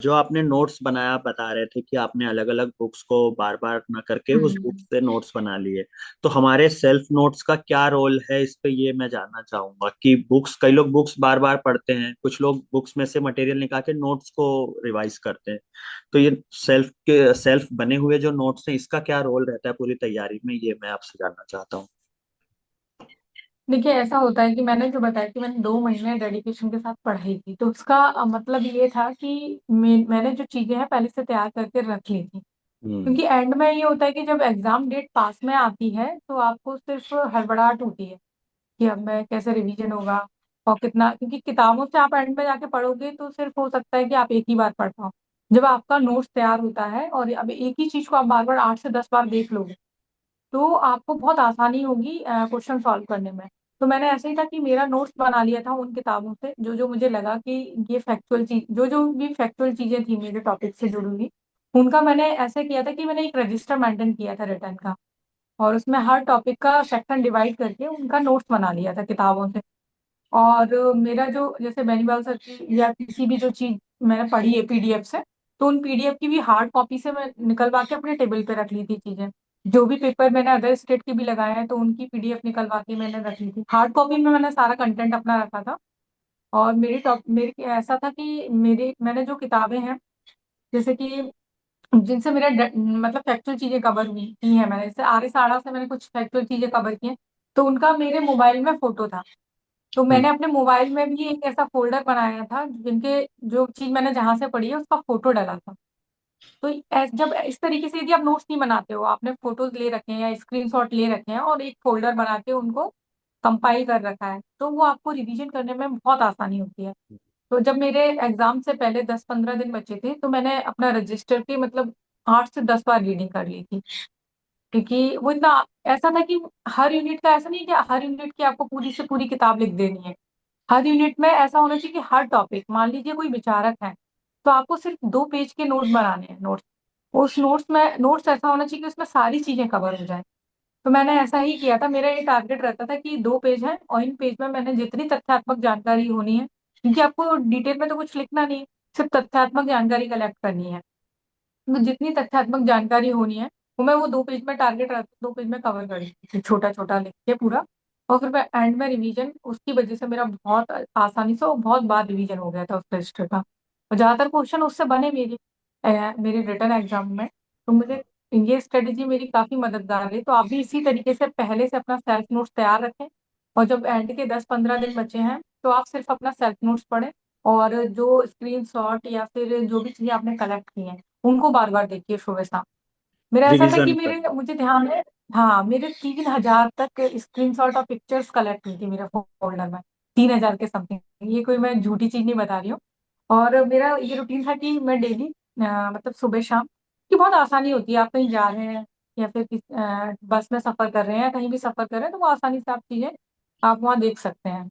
जो आपने नोट्स बनाया बता रहे थे कि आपने अलग अलग बुक्स को बार बार ना करके उस बुक हम्म। से नोट्स बना लिए। तो हमारे सेल्फ नोट्स का क्या रोल है इस पे, ये मैं जानना चाहूंगा कि बुक्स, कई लोग बुक्स बार बार पढ़ते हैं, कुछ लोग बुक्स में से मटेरियल निकाल के नोट्स को रिवाइज करते हैं। तो ये सेल्फ बने हुए जो नोट्स हैं, इसका क्या रोल रहता है पूरी तैयारी में, ये मैं आपसे जानना चाहता हूँ। देखिए, ऐसा होता है कि मैंने जो बताया कि मैंने 2 महीने डेडिकेशन के साथ पढ़ाई की, तो उसका मतलब ये था कि मैंने जो चीजें हैं पहले से तैयार करके रख ली थी। हम्म। क्योंकि एंड में ये होता है कि जब एग्जाम डेट पास में आती है तो आपको सिर्फ हड़बड़ाहट होती है कि अब मैं कैसे रिवीजन होगा और कितना, क्योंकि किताबों से आप एंड में जाके पढ़ोगे तो सिर्फ हो सकता है कि आप एक ही बार पढ़ पाओ। जब आपका नोट्स तैयार होता है और अब एक ही चीज को आप बार बार 8 से 10 बार देख लोगे तो आपको बहुत आसानी होगी क्वेश्चन सॉल्व करने में। तो मैंने ऐसे ही था कि मेरा नोट्स बना लिया था उन किताबों से जो जो मुझे लगा कि ये फैक्चुअल चीज, जो जो भी फैक्चुअल चीजें थी मेरे टॉपिक से जुड़ी हुई, उनका मैंने ऐसे किया था कि मैंने एक रजिस्टर मेंटेन किया था रिटर्न का। और उसमें हर टॉपिक का सेक्शन डिवाइड करके उनका नोट्स बना लिया था किताबों से। और मेरा जो जैसे बेनीवाल सर की या किसी भी जो चीज मैंने पढ़ी है पीडीएफ से, तो उन पीडीएफ की भी हार्ड कॉपी से मैं निकलवा के अपने टेबल पे रख ली थी चीजें। जो भी पेपर मैंने अदर स्टेट के भी लगाए हैं तो उनकी पीडीएफ निकलवा के मैंने रख ली थी, हार्ड कॉपी में मैंने सारा कंटेंट अपना रखा था। और मेरी ऐसा था कि मेरे मैंने जो किताबें हैं, जैसे कि जिनसे मेरा मतलब फैक्चुअल चीजें कवर हुई की हैं, मैंने जैसे आर्य साड़ा से मैंने कुछ फैक्चुअल चीजें कवर की हैं, तो उनका मेरे मोबाइल में फोटो था। तो हम्म। मैंने अपने मोबाइल में भी एक ऐसा फोल्डर बनाया था जिनके जो चीज मैंने जहां से पढ़ी है उसका फोटो डाला था। तो जब इस तरीके से यदि आप नोट्स नहीं बनाते हो, आपने फोटोज ले रखे हैं या स्क्रीनशॉट ले रखे हैं और एक फोल्डर बना के उनको कंपाइल कर रखा है, तो वो आपको रिवीजन करने में बहुत आसानी होती है। तो जब मेरे एग्जाम से पहले 10-15 दिन बचे थे तो मैंने अपना रजिस्टर की मतलब 8 से 10 बार रीडिंग कर ली थी। क्योंकि वो इतना ऐसा था कि हर यूनिट का ऐसा नहीं है कि हर यूनिट की आपको पूरी से पूरी किताब लिख देनी है। हर यूनिट में ऐसा होना चाहिए कि हर टॉपिक, मान लीजिए कोई विचारक है तो आपको सिर्फ 2 पेज के नोट बनाने हैं, नोट्स। उस नोट्स ऐसा होना चाहिए कि उसमें सारी चीजें कवर हो जाए। तो मैंने ऐसा ही किया था, मेरा ये टारगेट रहता था कि 2 पेज है और इन पेज में मैंने जितनी तथ्यात्मक जानकारी होनी है, क्योंकि आपको डिटेल में तो कुछ लिखना नहीं है, सिर्फ तथ्यात्मक जानकारी कलेक्ट करनी है। तो जितनी तथ्यात्मक जानकारी होनी है वो मैं वो 2 पेज में टारगेट रख 2 पेज में कवर कर दी थी, छोटा छोटा लिख के पूरा। और फिर मैं एंड में रिवीजन, उसकी वजह से मेरा बहुत आसानी से और बहुत बार रिवीजन हो गया था उस रजिस्टर का। और ज्यादातर क्वेश्चन उससे बने मेरे रिटर्न एग्जाम में। तो मुझे ये स्ट्रेटेजी मेरी काफी मददगार रही। तो आप भी इसी तरीके से पहले से अपना सेल्फ नोट्स तैयार रखें, और जब एंड के 10-15 दिन बचे हैं तो आप सिर्फ अपना सेल्फ नोट्स पढ़ें। और जो स्क्रीनशॉट या फिर जो भी चीजें आपने कलेक्ट की हैं उनको बार बार देखिए सुबह शाम। मेरा ऐसा था कि रिवीजन मेरे करना। मुझे ध्यान है, हाँ, मेरे 3,000 तक स्क्रीनशॉट और पिक्चर्स कलेक्ट हुई थी मेरे फोल्डर में। 3,000 के समथिंग, ये कोई मैं झूठी चीज नहीं बता रही हूँ। और मेरा ये रूटीन था कि मैं डेली मतलब सुबह शाम, की बहुत आसानी होती है, आप कहीं जा रहे हैं या फिर बस में सफर कर रहे हैं, कहीं भी सफर कर रहे हैं तो वो आसानी से आप चीजें आप वहाँ देख सकते हैं।